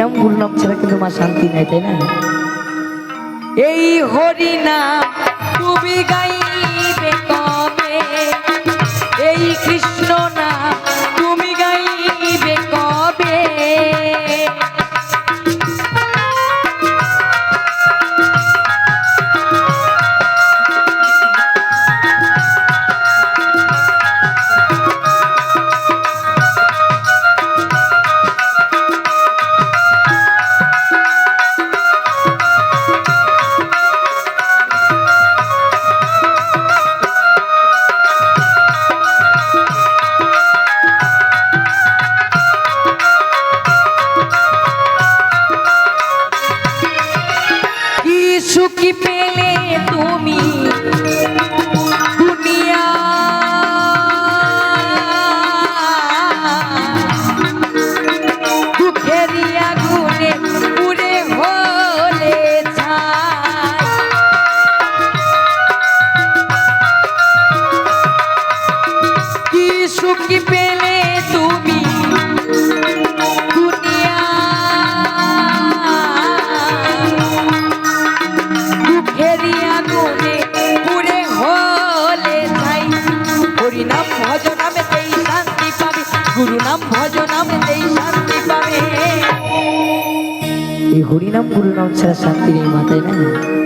নাম গুরু নাম ছাড়া কিন্তু মা শান্তি নাই, তাই না? এই হরি নাম তুমি গাইবে কবে, এই কৃষ্ণ নাম তুমি গাইবে কবে, সুখী পেলে তুমি দুনিয়া দুঃখের আগুনে পুড়ে হলে ছাই, কি সুখী পেলে তুমি গুরু নাম ভজ নামেতেই শান্তি পাবে। এই হরি নাম গুরু নাম ছাড়া শান্তি নেই মাথায়, না?